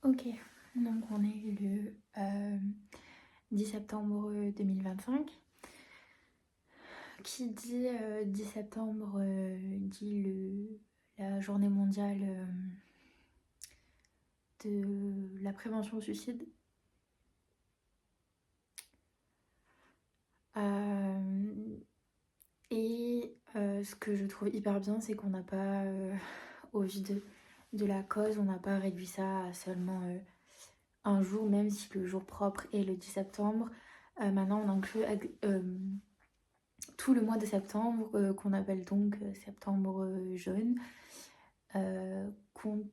Ok, donc on est le 10 septembre 2025. Qui dit 10 septembre dit la journée mondiale de la prévention au suicide. Ce que je trouve hyper bien, c'est qu'on n'a pas, au vu de la cause, on n'a pas réduit ça à seulement un jour, même si le jour propre est le 10 septembre. Maintenant, on inclut tout le mois de septembre, qu'on appelle donc septembre jaune, euh, qu'on-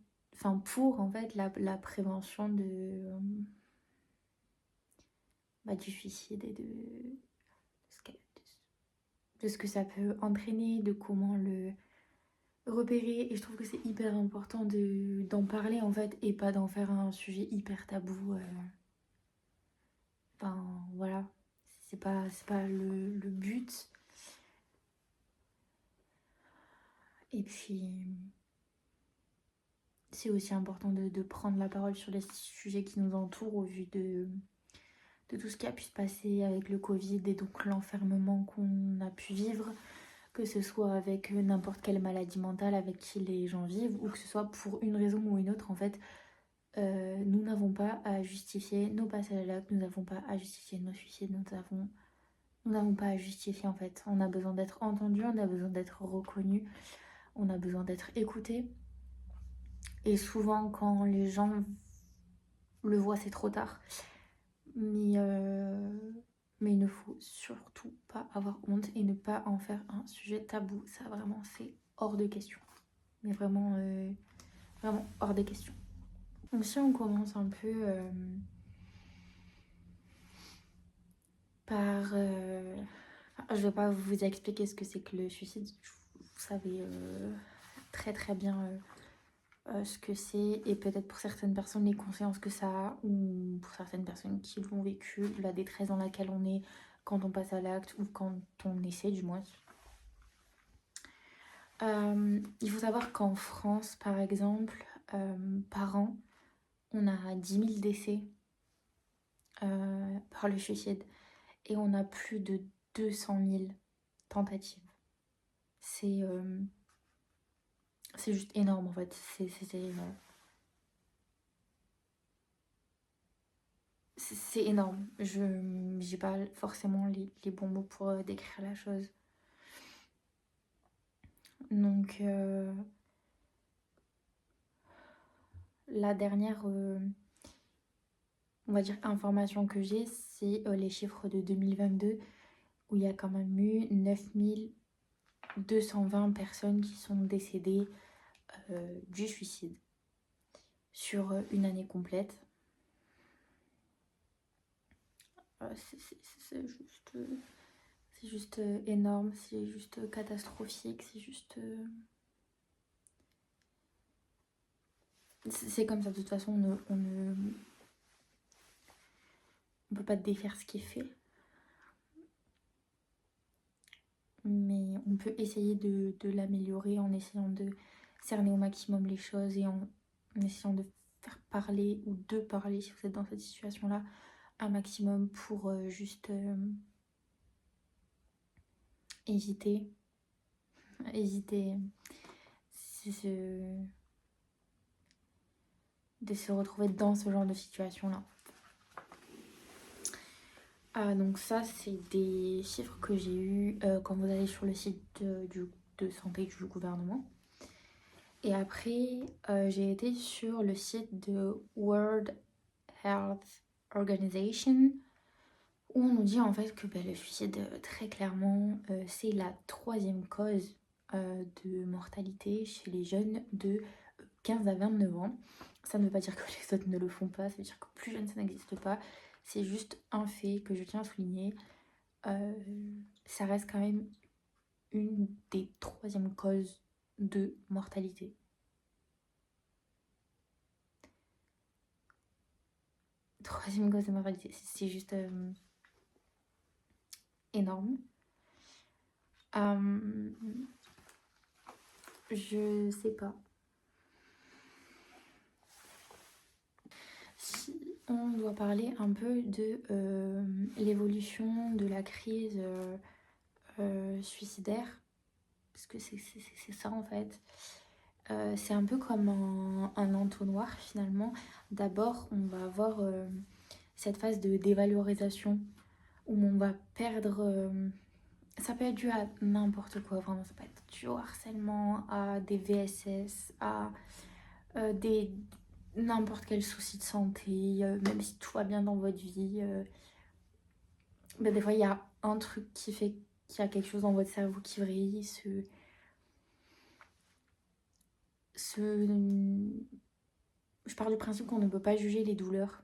pour en fait la prévention du suicide et de ce que ça peut entraîner, de comment le repérer. Et je trouve que c'est hyper important d'en parler en fait et pas d'en faire un sujet hyper tabou. Voilà, c'est pas le but. Et puis c'est aussi important de prendre la parole sur les sujets qui nous entourent au vu de tout ce qui a pu se passer avec le Covid et donc l'enfermement qu'on a pu vivre, que ce soit avec n'importe quelle maladie mentale avec qui les gens vivent ou que ce soit pour une raison ou une autre. En fait, nous n'avons pas à justifier nos passages à l'acte, nous n'avons pas à justifier nos suicides, nous n'avons pas à justifier en fait. On a besoin d'être entendu, on a besoin d'être reconnu, on a besoin d'être écouté. Et souvent quand les gens le voient, c'est trop tard. Mais il ne faut surtout pas avoir honte et ne pas en faire un sujet tabou. Ça vraiment c'est hors de question. Mais vraiment, vraiment hors des questions. Donc si on commence un peu par... je vais pas vous expliquer ce que c'est que le suicide. Vous savez très très bien ce que c'est et peut-être pour certaines personnes les conséquences que ça a ou pour certaines personnes qui l'ont vécu, la détresse dans laquelle on est quand on passe à l'acte ou quand on essaie du moins. Il faut savoir qu'en France par exemple, par an, on a 10 000 décès par le suicide et on a plus de 200 000 tentatives. C'est juste énorme en fait. C'est énorme. J'ai pas forcément les bons mots pour décrire la chose. Donc la dernière, on va dire, information que j'ai, c'est les chiffres de 2022 où il y a quand même eu 9220 personnes qui sont décédées du suicide sur une année complète. C'est juste énorme, c'est juste catastrophique, c'est comme ça. De toute façon, on peut pas défaire ce qui est fait, mais on peut essayer de l'améliorer en essayant de cerner au maximum les choses et en essayant de faire parler ou de parler, si vous êtes dans cette situation-là, un maximum pour juste éviter de se retrouver dans ce genre de situation-là. Donc ça, c'est des chiffres que j'ai eus quand vous allez sur le site de santé du gouvernement. Et après, j'ai été sur le site de World Health Organization où on nous dit en fait que le suicide, très clairement, c'est la 3e cause de mortalité chez les jeunes de 15 à 29 ans. Ça ne veut pas dire que les autres ne le font pas, ça veut dire que plus jeune ça n'existe pas. C'est juste un fait que je tiens à souligner. Ça reste quand même une des 3e causes de mortalité. Troisième cause de mortalité, c'est juste énorme. Je sais pas. si on doit parler un peu de l'évolution de la crise suicidaire, parce que c'est ça en fait. C'est un peu comme un entonnoir finalement. D'abord, on va avoir cette phase de dévalorisation où on va perdre. Ça peut être dû à n'importe quoi, vraiment. Ça peut être dû au harcèlement, à des VSS, à des n'importe quel souci de santé, même si tout va bien dans votre vie. Ben, des fois, il y a un truc qui fait qu'il y a quelque chose dans votre cerveau qui vrille. Je pars du principe qu'on ne peut pas juger les douleurs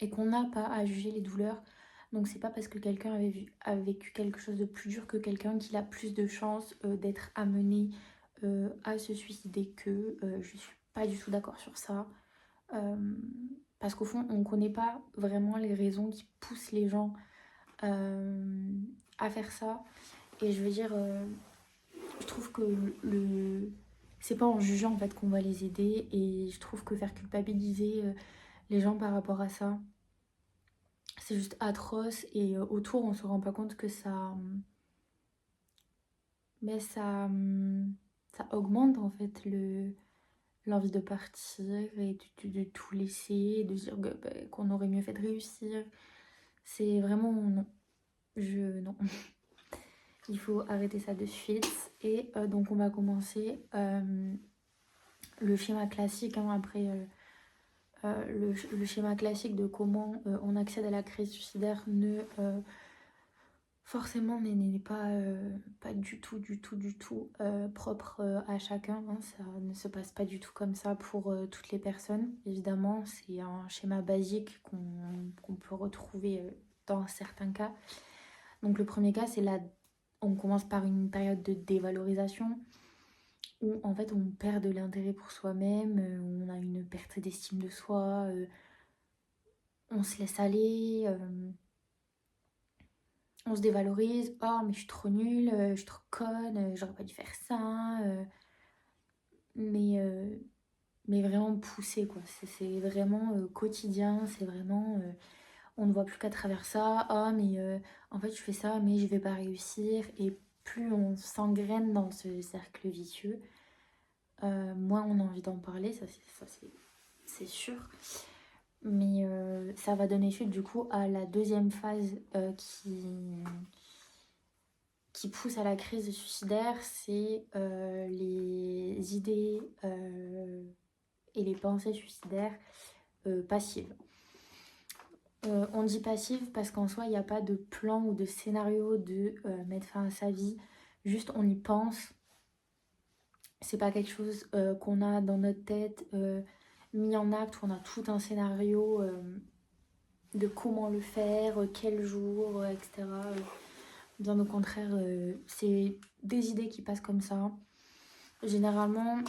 et qu'on n'a pas à juger les douleurs. Donc c'est pas parce que quelqu'un a vécu quelque chose de plus dur que quelqu'un qu'il a plus de chances d'être amené à se suicider que je suis pas du tout d'accord sur ça. Euh, Parce qu'au fond, on connaît pas vraiment les raisons qui poussent les gens à faire ça. Et je veux dire, je trouve que c'est pas en jugeant en fait qu'on va les aider. Et je trouve que faire culpabiliser les gens par rapport à ça, c'est juste atroce. Et autour, on se rend pas compte que mais ça augmente en fait l'envie de partir et de tout laisser, de dire qu'on aurait mieux fait de réussir. C'est vraiment non. Non. Il faut arrêter ça de suite. Et donc on va commencer le schéma classique hein, après le schéma classique de comment on accède à la crise suicidaire ne forcément n'est pas du tout propre à chacun. Hein. Ça ne se passe pas du tout comme ça pour toutes les personnes. Évidemment, c'est un schéma basique qu'on peut retrouver dans certains cas. Donc le premier cas, on commence par une période de dévalorisation où en fait on perd de l'intérêt pour soi-même, on a une perte d'estime de soi, on se laisse aller, on se dévalorise. Oh mais je suis trop nulle, je suis trop conne, j'aurais pas dû faire ça. Mais, euh, mais vraiment poussé quoi. C'est vraiment quotidien, c'est vraiment on ne voit plus qu'à travers ça. Ah mais en fait je fais ça mais je vais pas réussir. Et plus on s'engraine dans ce cercle vicieux, moins on a envie d'en parler, c'est sûr. Mais ça va donner suite du coup à la deuxième phase qui pousse à la crise suicidaire, c'est les idées et les pensées suicidaires passives. On dit passive parce qu'en soi, il n'y a pas de plan ou de scénario de mettre fin à sa vie. Juste, on y pense. C'est pas quelque chose qu'on a dans notre tête mis en acte, où on a tout un scénario de comment le faire, quel jour, etc. Bien au contraire, c'est des idées qui passent comme ça. Généralement,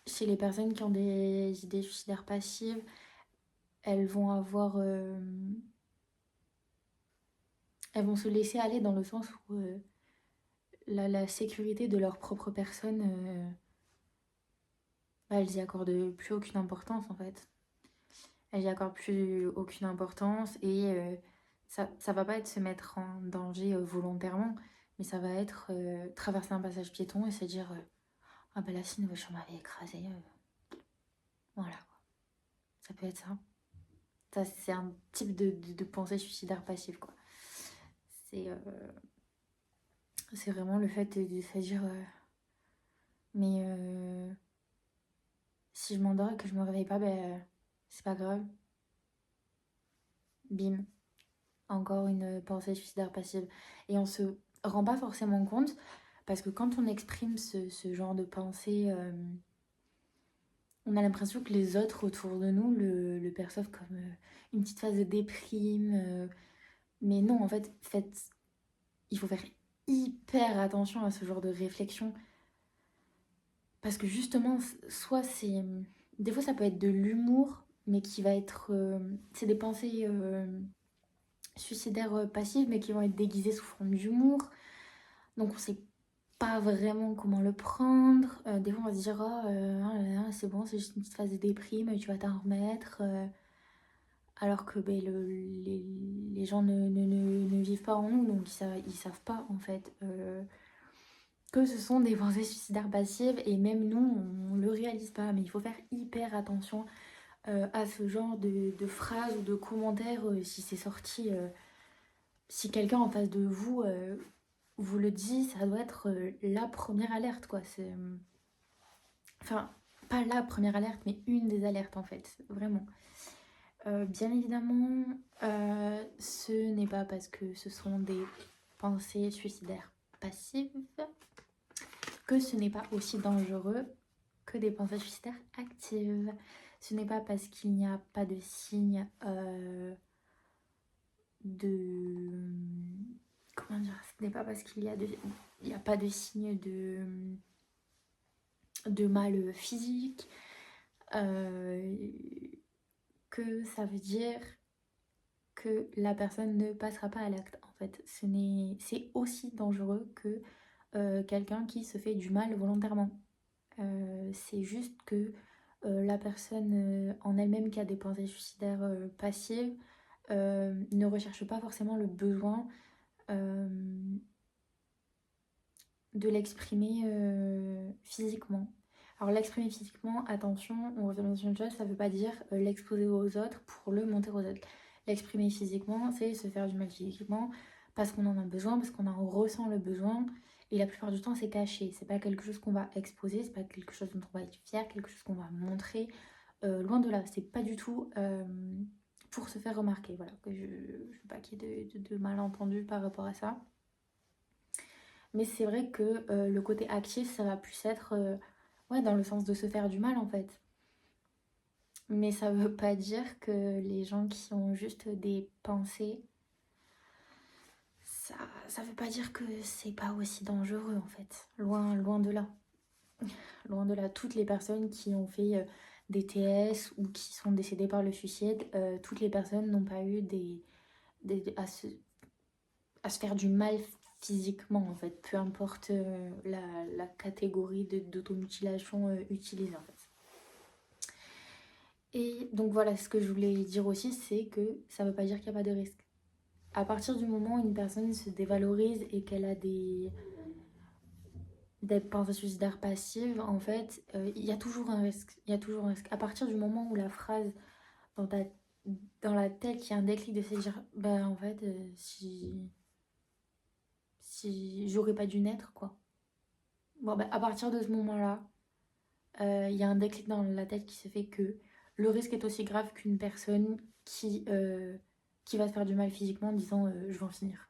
chez les personnes qui ont des idées suicidaires passives, elles vont avoir... elles vont se laisser aller dans le sens où la sécurité de leur propre personne, elles y accordent plus aucune importance en fait. Elles y accordent plus aucune importance et ça va pas être se mettre en danger volontairement, mais ça va être traverser un passage piéton et se dire ah bah là si une voiture m'avait écrasé, voilà. Ça peut être ça. Ça c'est un type de pensée suicidaire passive quoi. C'est c'est vraiment le fait de se dire mais si je m'endors et que je me réveille pas, ben c'est pas grave. Bim, encore une pensée suicidaire passive. Et on se rend pas forcément compte parce que quand on exprime ce genre de pensée, on a l'impression que les autres autour de nous le perçoivent comme une petite phase de déprime. Mais non, en fait, il faut faire hyper attention à ce genre de réflexion. Parce que justement, soit c'est... Des fois, ça peut être de l'humour, mais qui va être... c'est des pensées suicidaires passives, mais qui vont être déguisées sous forme d'humour. Donc on sait pas vraiment comment le prendre. Des fois, on va se dire, oh, ah là là, c'est bon, c'est juste une petite phase de déprime, tu vas t'en remettre. Alors que ben, les gens ne vivent pas en nous, donc ils savent pas en fait que ce sont des pensées suicidaires passives, et même nous, on le réalise pas. Mais il faut faire hyper attention à ce genre de phrases ou de commentaires si c'est sorti. Si quelqu'un en face de vous vous le dit, ça doit être la première alerte, quoi. Enfin, pas la première alerte, mais une des alertes, en fait. Vraiment. Bien évidemment, ce n'est pas parce que ce sont des pensées suicidaires passives que ce n'est pas aussi dangereux que des pensées suicidaires actives. Ce n'est pas parce qu'il n'y a pas de signe de... Comment dire? Ce n'est pas parce il n'y a pas de signe de mal physique que ça veut dire que la personne ne passera pas à l'acte. En fait, c'est aussi dangereux que quelqu'un qui se fait du mal volontairement. C'est juste que la personne en elle-même qui a des pensées suicidaires passives ne recherche pas forcément le besoin euh, de l'exprimer physiquement. Alors l'exprimer physiquement, attention, on revient dans une chose, ça veut pas dire l'exposer aux autres pour le montrer aux autres. L'exprimer physiquement, c'est se faire du mal physiquement parce qu'on en a besoin, parce qu'on en ressent le besoin. Et la plupart du temps, c'est caché. C'est pas quelque chose qu'on va exposer, c'est pas quelque chose dont on va être fier, quelque chose qu'on va montrer. Loin de là, c'est pas du tout pour se faire remarquer. Voilà, que je veux pas qu'il y ait de malentendus par rapport à ça. Mais c'est vrai que le côté actif, ça va plus être ouais, dans le sens de se faire du mal en fait. Mais ça veut pas dire que les gens qui ont juste des pensées, ça veut pas dire que c'est pas aussi dangereux en fait. Loin de là. Loin de là. Toutes les personnes qui ont fait des TS ou qui sont décédées par le suicide, toutes les personnes n'ont pas eu à se faire du mal physiquement en fait, peu importe la catégorie d'automutilation utilisée en fait. Et donc voilà, ce que je voulais dire aussi, c'est que ça veut pas dire qu'il n'y a pas de risque. À partir du moment où une personne se dévalorise et qu'elle a des pensées suicidaires passives, en fait, il y a toujours un risque. Il y a toujours un risque. À partir du moment où la phrase dans, ta, dans la tête, il y a un déclic de se dire, bah en fait, si j'aurais pas dû naître, quoi. Bon, bah, à partir de ce moment-là, il y a un déclic dans la tête qui se fait que le risque est aussi grave qu'une personne qui va se faire du mal physiquement en disant je vais en finir.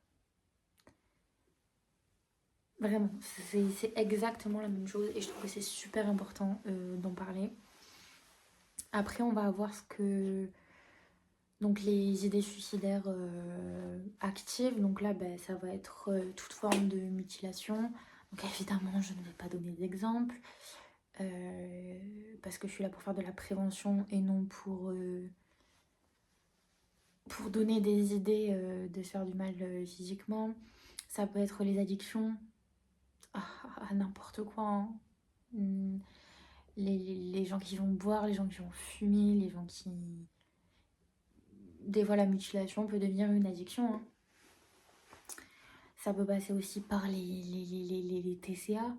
Vraiment, c'est exactement la même chose et je trouve que c'est super important d'en parler. Après, on va voir ce que... Donc les idées suicidaires actives, donc là, ben, ça va être toute forme de mutilation. Donc évidemment, je ne vais pas donner d'exemple. Parce que je suis là pour faire de la prévention et non pour donner des idées de se faire du mal physiquement. Ça peut être les addictions à n'importe quoi. Hein. Les gens qui vont boire, les gens qui vont fumer, les gens qui... Des fois, la mutilation peut devenir une addiction. Hein. Ça peut passer aussi par les TCA.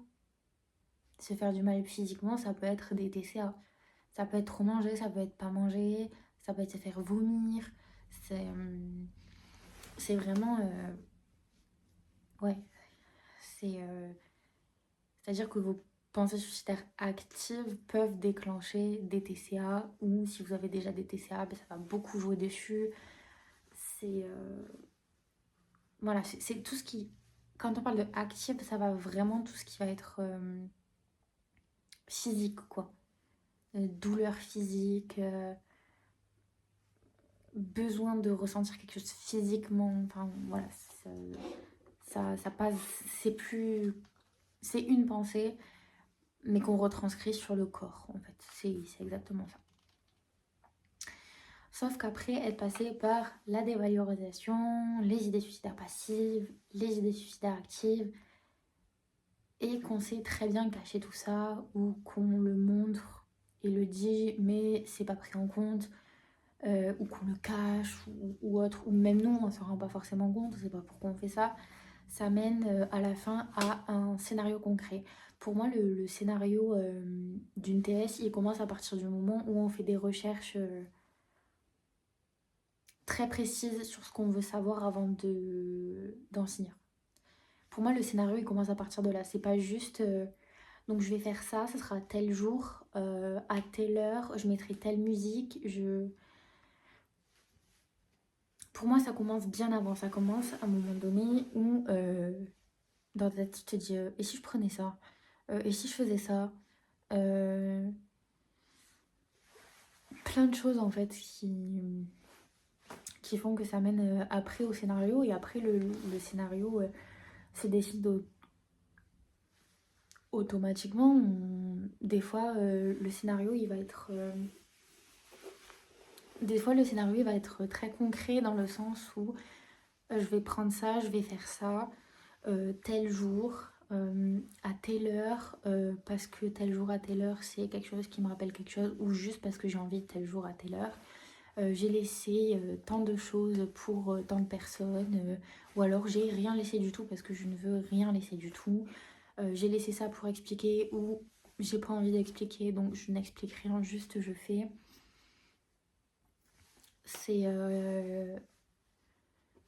Se faire du mal physiquement, ça peut être des TCA. Ça peut être trop manger, ça peut être pas manger, ça peut être se faire vomir. C'est vraiment... ouais. C'est-à-dire que vos pensées suicidaires actives peuvent déclencher des TCA, ou si vous avez déjà des TCA, ben ça va beaucoup jouer dessus. C'est... voilà, c'est tout ce qui... Quand on parle de active, ça va vraiment tout ce qui va être physique, quoi. Douleur physique, besoin de ressentir quelque chose physiquement. Enfin, voilà, ça passe... C'est plus... C'est une pensée, mais qu'on retranscrit sur le corps, en fait. C'est exactement ça. Sauf qu'après, être passé par la dévalorisation, les idées suicidaires passives, les idées suicidaires actives, et qu'on sait très bien cacher tout ça ou qu'on le montre et le dit mais c'est pas pris en compte, ou qu'on le cache ou autre, ou même nous on s'en rend pas forcément compte, on sait pas pourquoi on fait ça, ça mène à la fin à un scénario concret. Pour moi le scénario d'une TS il commence à partir du moment où on fait des recherches très précises sur ce qu'on veut savoir avant d'en finir. Pour moi le scénario il commence à partir de là, c'est pas juste donc je vais faire ça, ça sera tel jour, à telle heure, je mettrai telle musique. Pour moi, ça commence bien avant. Ça commence à un moment donné où dans ta tête, tu te dis et si je prenais ça? Et si je faisais ça? Euh, Plein de choses en fait qui font que ça mène après au scénario. Et après, le scénario se décide automatiquement. Des fois, le scénario, il va être des fois, le scénario il va être très concret dans le sens où je vais prendre ça, je vais faire ça, tel jour, à telle heure, parce que tel jour à telle heure, c'est quelque chose qui me rappelle quelque chose, ou juste parce que j'ai envie de tel jour à telle heure. J'ai laissé tant de choses pour tant de personnes, ou alors j'ai rien laissé du tout parce que je ne veux rien laisser du tout. J'ai laissé ça pour expliquer, ou j'ai pas envie d'expliquer, donc je n'explique rien, juste je fais. C'est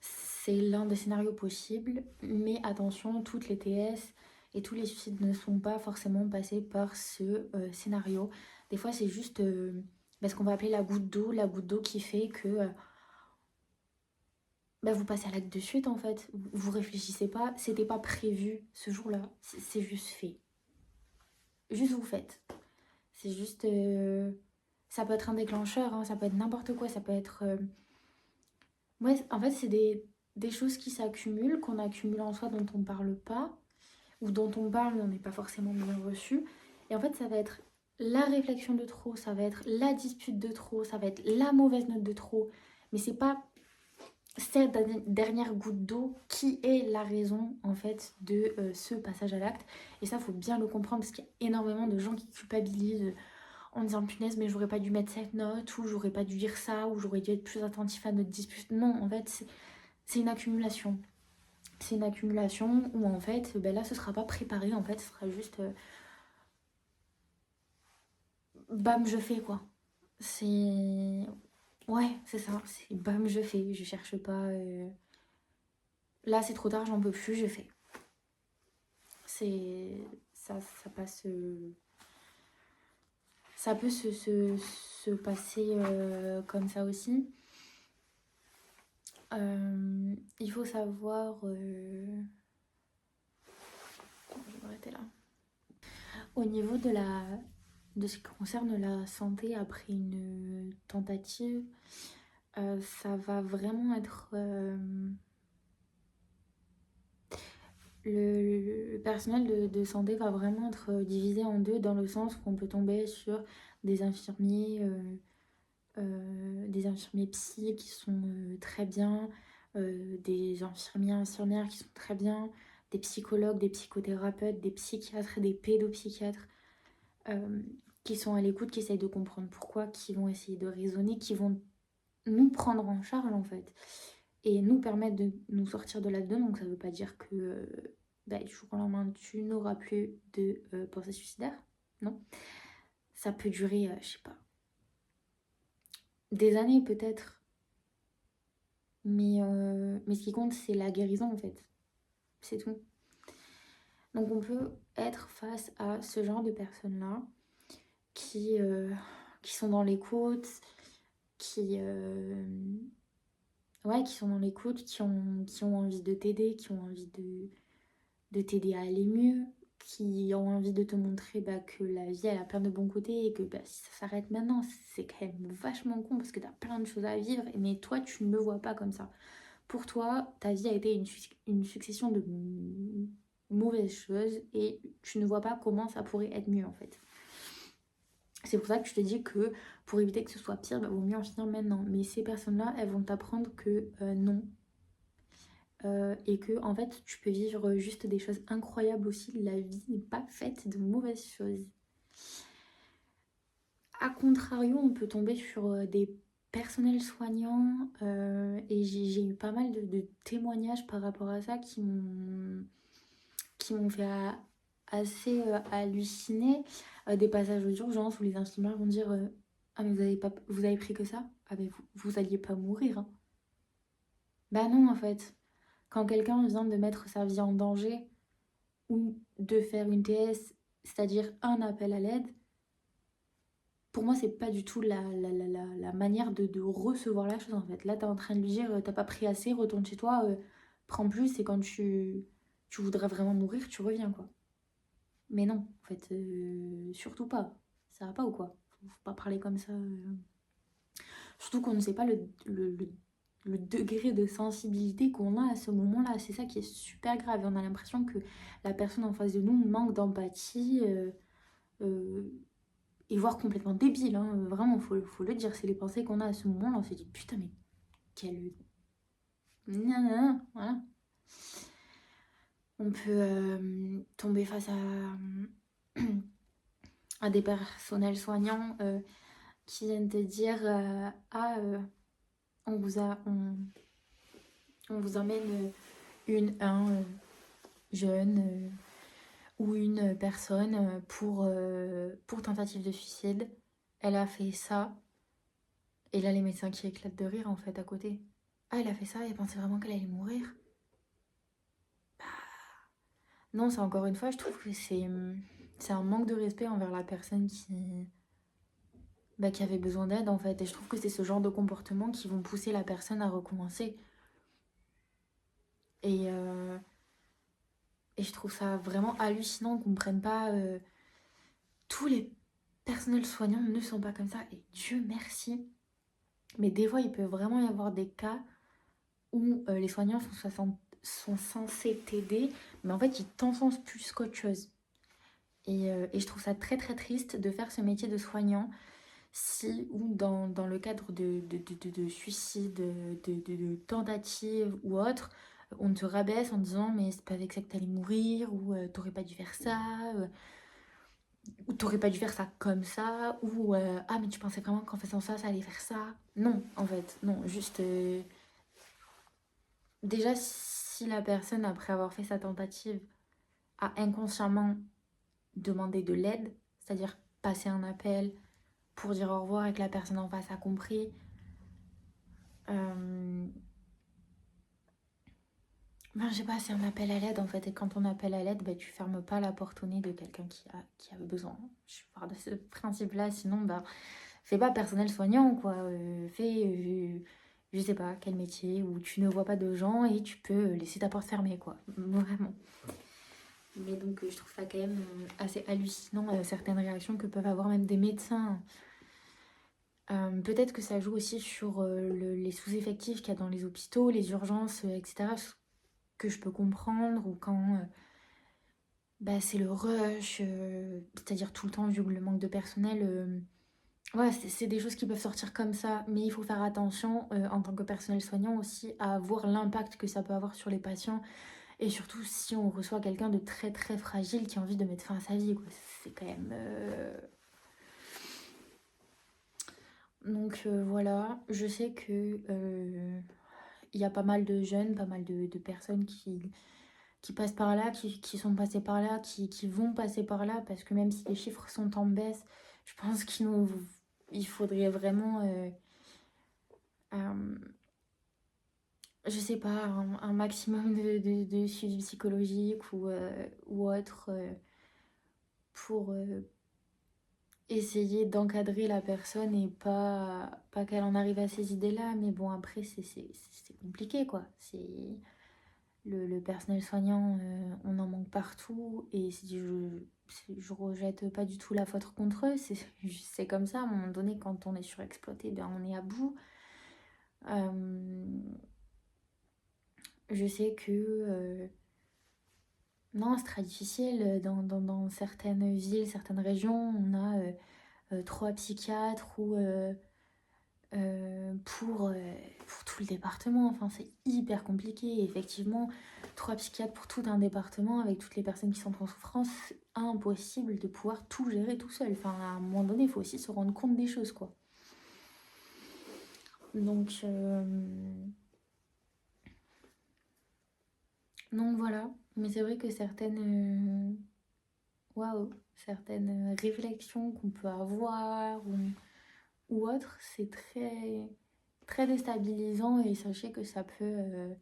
c'est l'un des scénarios possibles, mais attention, toutes les TS et tous les suicides ne sont pas forcément passés par ce scénario. Des fois, c'est juste ce qu'on va appeler la goutte d'eau qui fait que vous passez à l'acte de suite en fait. Vous réfléchissez pas, c'était pas prévu ce jour-là, c'est juste fait. Juste vous faites. C'est juste. Ça peut être un déclencheur, hein, ça peut être n'importe quoi, ça peut être. Ouais, en fait, c'est des choses qui s'accumulent, qu'on accumule en soi, dont on parle pas, ou dont on parle, mais on n'est pas forcément bien reçu. Et en fait, ça va être la réflexion de trop, ça va être la dispute de trop, ça va être la mauvaise note de trop. Mais c'est pas cette dernière goutte d'eau qui est la raison, en fait, de ce passage à l'acte. Et ça, faut bien le comprendre, parce qu'il y a énormément de gens qui culpabilisent en disant punaise mais j'aurais pas dû mettre cette note ou j'aurais pas dû dire ça ou j'aurais dû être plus attentif à notre dispute. Non, en fait c'est une accumulation. C'est une accumulation où en fait là ce sera pas préparé, en fait ce sera juste bam je fais quoi. C'est ouais c'est ça, c'est bam je fais, je cherche pas là c'est trop tard j'en peux plus je fais. C'est ça passe ça peut se passer comme ça aussi. Il faut savoir. Je vais m'arrêter là. Au niveau de ce qui concerne la santé après une tentative, ça va vraiment être. Le personnel de santé va vraiment être divisé en deux dans le sens qu'on peut tomber sur des infirmiers, des infirmiers psy qui sont très bien, des infirmiers infirmières qui sont très bien, des psychologues, des psychothérapeutes, des psychiatres et des pédopsychiatres euh, qui sont à l'écoute, qui essayent de comprendre pourquoi, qui vont essayer de raisonner, qui vont nous prendre en charge en fait et nous permettre de nous sortir de là-dedans. Donc ça veut pas dire que du jour au lendemain tu n'auras plus de pensée suicidaire, non. Ça peut durer, je sais pas, des années peut-être. Mais ce qui compte, c'est la guérison en fait. C'est tout. Donc on peut être face à ce genre de personnes-là qui, qui sont dans l'écoute, qui, qui sont dans l'écoute, qui ont envie de t'aider, qui ont envie de t'aider à aller mieux, qui ont envie de te montrer que la vie elle a plein de bons côtés et que si ça s'arrête maintenant, c'est quand même vachement con parce que t'as plein de choses à vivre, mais toi tu ne le vois pas comme ça. Pour toi, ta vie a été une succession de mauvaises choses et tu ne vois pas comment ça pourrait être mieux en fait. C'est pour ça que je te dis que pour éviter que ce soit pire, vaut mieux en finir maintenant. Mais ces personnes-là, elles vont t'apprendre que non. et que en fait tu peux vivre juste des choses incroyables aussi. La vie n'est pas faite de mauvaises choses. A contrario, on peut tomber sur des personnels soignants et j'ai eu pas mal de témoignages par rapport à ça qui m'ont fait assez halluciner. Des passages d'urgence où les infirmières vont dire ah mais vous avez pris que ça? Ah mais vous alliez pas mourir, hein. Bah non en fait. Quand quelqu'un vient de mettre sa vie en danger ou de faire une TS, c'est-à-dire un appel à l'aide, pour moi, c'est pas du tout la manière de recevoir la chose en fait. Là, t'es en train de lui dire t'as pas pris assez, retourne chez toi, prends plus, et quand tu voudrais vraiment mourir, tu reviens quoi. Mais non, en fait, surtout pas. Ça va pas ou quoi? Faut pas parler comme ça. Surtout qu'on ne sait pas le degré de sensibilité qu'on a à ce moment-là. C'est ça qui est super grave. Et on a l'impression que la personne en face de nous manque d'empathie. Euh, et voire complètement débile, hein. Vraiment, faut le dire, c'est les pensées qu'on a à ce moment-là, on se dit putain mais quelle... Nanana, voilà. On peut tomber face à des personnels soignants qui viennent te dire ah on vous a on vous emmène un jeune ou une personne pour tentative de suicide, elle a fait ça. Et là, les médecins qui éclatent de rire, en fait, à côté. Ah, elle a fait ça, elle pensait vraiment qu'elle allait mourir. Non, c'est encore une fois, je trouve que c'est un manque de respect envers la personne qui avait besoin d'aide, en fait. Et je trouve que c'est ce genre de comportement qui vont pousser la personne à recommencer. Et, euh, et je trouve ça vraiment hallucinant qu'on ne prenne pas... tous les personnels soignants ne sont pas comme ça, et Dieu merci. Mais des fois, il peut vraiment y avoir des cas où les soignants sont censés t'aider, mais en fait, ils t'enfoncent plus qu'autre chose. Et je trouve ça très très triste de faire ce métier de soignant si, ou dans le cadre de suicide, de tentative ou autre, on te rabaisse en disant mais c'est pas avec ça que t'allais mourir, ou t'aurais pas dû faire ça, ou t'aurais pas dû faire ça comme ça, ou ah mais tu pensais vraiment qu'en faisant ça, ça allait faire ça. Non, en fait, non, juste... déjà, si la personne, après avoir fait sa tentative, a inconsciemment demandé de l'aide, c'est-à-dire passer un appel pour dire au revoir et que la personne en face a compris, ben, je sais pas, c'est un appel à l'aide en fait. Et quand on appelle à l'aide, ben, tu fermes pas la porte au nez de quelqu'un qui a besoin. Je pars de ce principe-là, sinon, ben, fais pas personnel soignant, quoi. Fais, je sais pas, quel métier où tu ne vois pas de gens et tu peux laisser ta porte fermée, quoi. Vraiment. Mais donc, je trouve ça quand même assez hallucinant, certaines réactions que peuvent avoir même des médecins. Peut-être que ça joue aussi sur les sous-effectifs qu'il y a dans les hôpitaux, les urgences, etc. Ce que je peux comprendre, ou quand bah, c'est le rush, c'est-à-dire tout le temps, vu le manque de personnel. Ouais, c'est des choses qui peuvent sortir comme ça, mais il faut faire attention en tant que personnel soignant aussi à voir l'impact que ça peut avoir sur les patients. Et surtout si on reçoit quelqu'un de très très fragile qui a envie de mettre fin à sa vie, quoi. C'est quand même... Donc voilà, je sais que il y a pas mal de jeunes, pas mal de personnes qui passent par là, qui sont passées par là, qui vont passer par là, parce que même si les chiffres sont en baisse, je pense il faudrait vraiment, euh, je sais pas, un maximum de suivi psychologique ou autre pour essayer d'encadrer la personne et pas qu'elle en arrive à ces idées-là. Mais bon, après, c'est compliqué, quoi. Le personnel soignant, on en manque partout. Et je rejette pas du tout la faute contre eux. C'est comme ça, à un moment donné, quand on est surexploité, ben, on est à bout. Je sais que... non, c'est très difficile. Dans certaines villes, certaines régions, on a 3 psychiatres ou pour tout le département. Enfin, c'est hyper compliqué. Et effectivement, 3 psychiatres pour tout un département avec toutes les personnes qui sont en souffrance, c'est impossible de pouvoir tout gérer tout seul. Enfin, à un moment donné, il faut aussi se rendre compte des choses, quoi. Donc, voilà. Mais c'est vrai que waouh, certaines réflexions qu'on peut avoir ou autres, c'est très, très déstabilisant et sachez que ça peut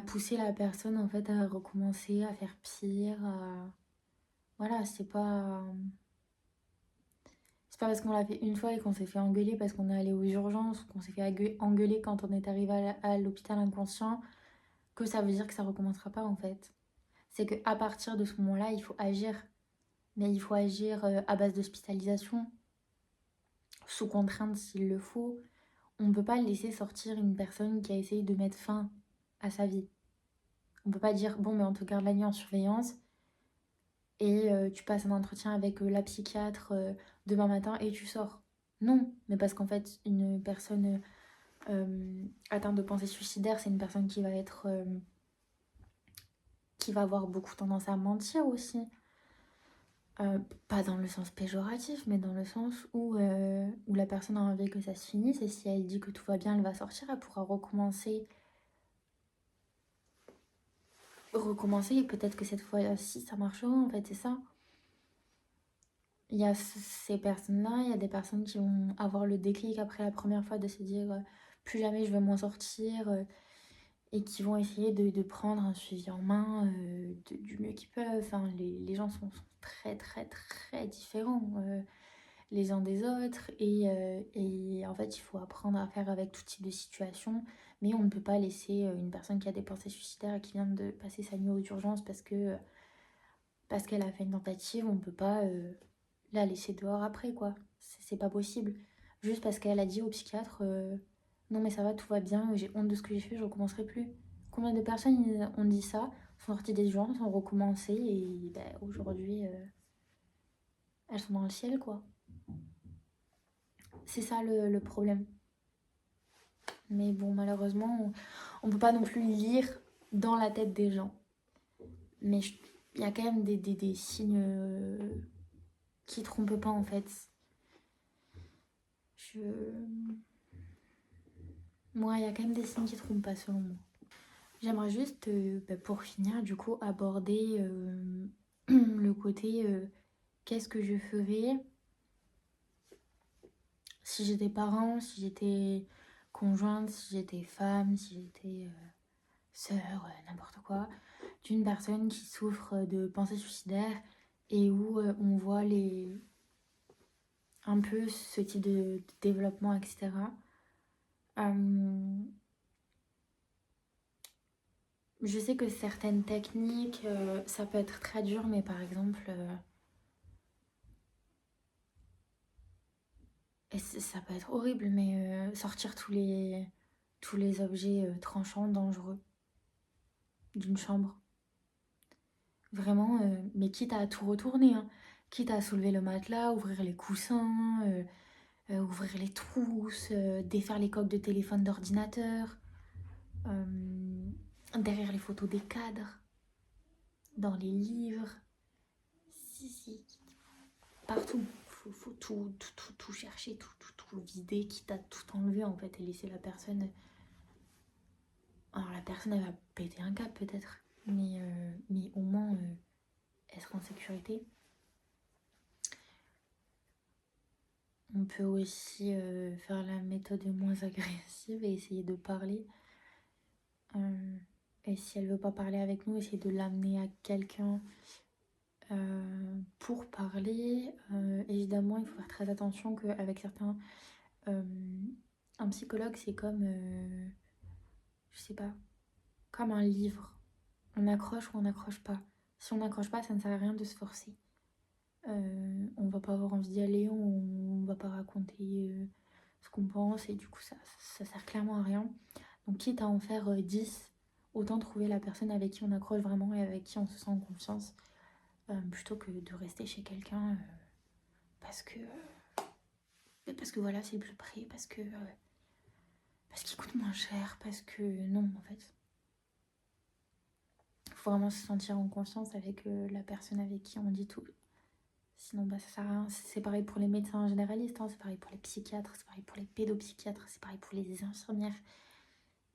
pousser la personne en fait à recommencer, à faire pire, voilà, c'est pas parce qu'on l'a fait une fois et qu'on s'est fait engueuler parce qu'on est allé aux urgences ou qu'on s'est fait engueuler quand on est arrivé à l'hôpital inconscient que ça veut dire que ça recommencera pas en fait. C'est qu'à partir de ce moment-là, il faut agir. Mais il faut agir à base d'hospitalisation, sous contrainte s'il le faut. On ne peut pas laisser sortir une personne qui a essayé de mettre fin à sa vie. On ne peut pas dire, bon, mais on te garde la nuit en surveillance et tu passes un entretien avec la psychiatre demain matin et tu sors. Non, mais parce qu'en fait, une personne atteinte de pensée suicidaire, c'est une personne qui va avoir beaucoup tendance à mentir aussi. Pas dans le sens péjoratif, mais dans le sens où la personne a envie que ça se finisse et si elle dit que tout va bien, elle va sortir, elle pourra recommencer et peut-être que cette fois-ci ça marchera en fait, c'est ça. Il y a ces personnes-là, il y a des personnes qui vont avoir le déclic après la première fois de se dire plus jamais je vais m'en sortir et qui vont essayer de prendre un suivi en main du mieux qu'ils peuvent. Enfin, les gens sont très très très différents les uns des autres et en fait il faut apprendre à faire avec tout type de situation mais on ne peut pas laisser une personne qui a des pensées suicidaires et qui vient de passer sa nuit aux urgences parce qu'elle a fait une tentative, on ne peut pas la laisser dehors après quoi, c'est pas possible juste parce qu'elle a dit au psychiatre non mais ça va, tout va bien, j'ai honte de ce que j'ai fait, je recommencerai plus. Combien de personnes ont dit ça, sont sorties des urgences, ont recommencé et ben, aujourd'hui elles sont dans le ciel quoi. C'est ça le problème. Mais bon, malheureusement, on peut pas non plus lire dans la tête des gens. Mais il y a quand même des signes qui trompent pas en fait. Moi, il y a quand même des signes qui trompent pas selon moi. J'aimerais juste, pour finir, du coup, aborder le côté qu'est-ce que je ferais si j'étais parent, si j'étais conjointe, si j'étais femme, si j'étais sœur, n'importe quoi, d'une personne qui souffre de pensées suicidaires et où on voit un peu ce type de développement, etc. Je sais que certaines techniques, ça peut être très dur, mais par exemple, et ça peut être horrible, mais sortir tous les objets tranchants, dangereux d'une chambre. Vraiment, mais quitte à tout retourner, hein. Quitte à soulever le matelas, ouvrir les coussins, ouvrir les trousses, défaire les coques de téléphone d'ordinateur, derrière les photos des cadres, dans les livres, si, partout. Faut tout chercher, tout vider, quitte à tout enlever en fait et laisser la personne. Alors la personne elle va péter un câble peut-être, mais au moins être en sécurité. On peut aussi faire la méthode moins agressive et essayer de parler. Et si elle veut pas parler avec nous, essayer de l'amener à quelqu'un pour parler. Évidemment, il faut faire très attention qu'avec certains... un psychologue, c'est comme... je sais pas, comme un livre. On accroche ou on n'accroche pas. Si on n'accroche pas, ça ne sert à rien de se forcer. On va pas avoir envie d'y aller, on va pas raconter ce qu'on pense et du coup ça sert clairement à rien. Donc quitte à en faire 10, autant trouver la personne avec qui on accroche vraiment et avec qui on se sent en confiance plutôt que de rester chez quelqu'un parce que parce que voilà, c'est le plus près, parce qu'il coûte moins cher, parce que non, en fait. Il faut vraiment se sentir en confiance avec la personne avec qui on dit tout. Sinon, bah, ça sert à rien. C'est pareil pour les médecins généralistes, hein, c'est pareil pour les psychiatres, c'est pareil pour les pédopsychiatres, c'est pareil pour les infirmières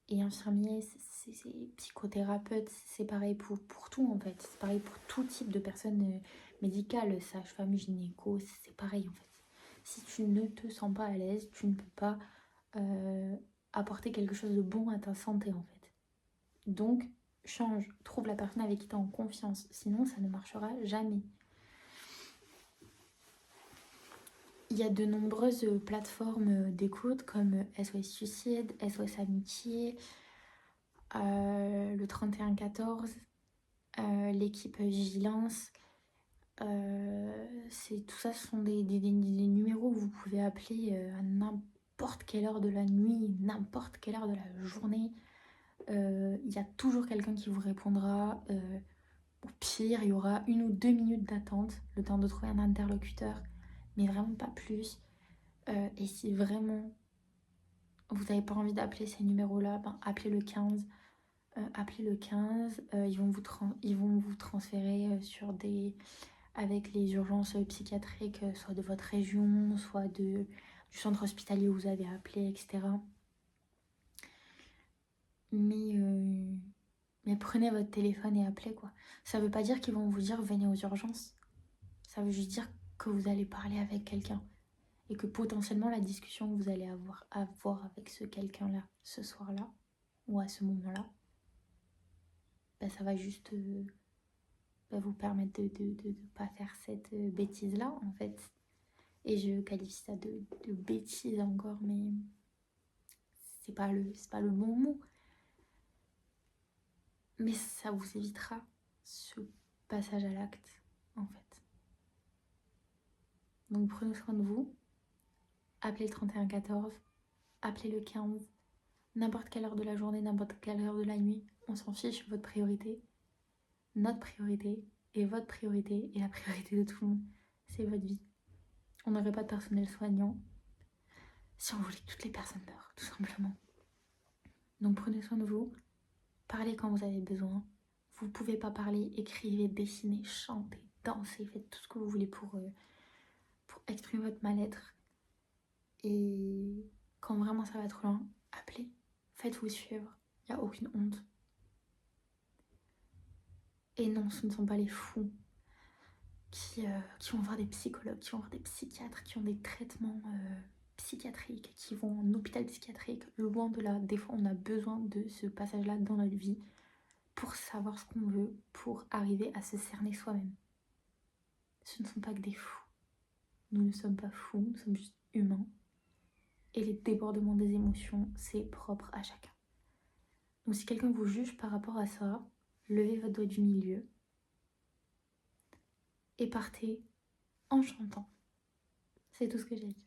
et infirmiers, c'est psychothérapeutes, c'est pareil pour tout en fait. C'est pareil pour tout type de personnes médicales, sage-femme, gynéco, c'est pareil en fait. Si tu ne te sens pas à l'aise, tu ne peux pas apporter quelque chose de bon à ta santé en fait. Donc, change, trouve la personne avec qui tu es en confiance, sinon ça ne marchera jamais. Il y a de nombreuses plateformes d'écoute comme SOS Suicide, SOS Amitié, le 3114, l'équipe Vigilance. Tout ça, ce sont des numéros que vous pouvez appeler à n'importe quelle heure de la nuit, n'importe quelle heure de la journée. Il y a toujours quelqu'un qui vous répondra. Au pire, il y aura 1 ou 2 minutes d'attente, le temps de trouver un interlocuteur, mais vraiment pas plus. Et si vraiment vous n'avez pas envie d'appeler ces numéros-là, ben, appelez le 15. Appelez le 15, ils vont vous transférer avec les urgences psychiatriques, soit de votre région, soit du centre hospitalier où vous avez appelé, etc. Mais prenez votre téléphone et appelez, quoi. Ça veut pas dire qu'ils vont vous dire venez aux urgences. Ça veut juste dire que vous allez parler avec quelqu'un. Et que potentiellement la discussion que vous allez avoir avec ce quelqu'un-là, ce soir-là, ou à ce moment-là, bah, ça va juste bah, vous permettre de pas faire cette bêtise-là, en fait. Et je qualifie ça de bêtise encore, mais c'est pas le bon mot. Mais ça vous évitera ce passage à l'acte, en fait. Donc prenez soin de vous, appelez le 3114, appelez le 15, n'importe quelle heure de la journée, n'importe quelle heure de la nuit, on s'en fiche, votre priorité, notre priorité, et votre priorité, et la priorité de tout le monde, c'est votre vie. On n'aurait pas de personnel soignant si on voulait que toutes les personnes meurent, tout simplement. Donc prenez soin de vous, parlez quand vous avez besoin. Vous pouvez pas parler, écrivez, dessinez, chantez, dansez, faites tout ce que vous voulez pour exprimer votre mal-être. Et quand vraiment ça va trop loin, appelez, faites-vous suivre, il n'y a aucune honte. Et non, ce ne sont pas les fous qui vont voir des psychologues, qui vont voir des psychiatres, qui ont des traitements psychiatriques, qui vont en hôpital psychiatrique, loin de là. Des fois, on a besoin de ce passage-là dans notre vie pour savoir ce qu'on veut, pour arriver à se cerner soi-même. Ce ne sont pas que des fous. Nous ne sommes pas fous, nous sommes juste humains. Et les débordements des émotions, c'est propre à chacun. Donc si quelqu'un vous juge par rapport à ça, levez votre doigt du milieu et partez en chantant. C'est tout ce que j'ai à dire.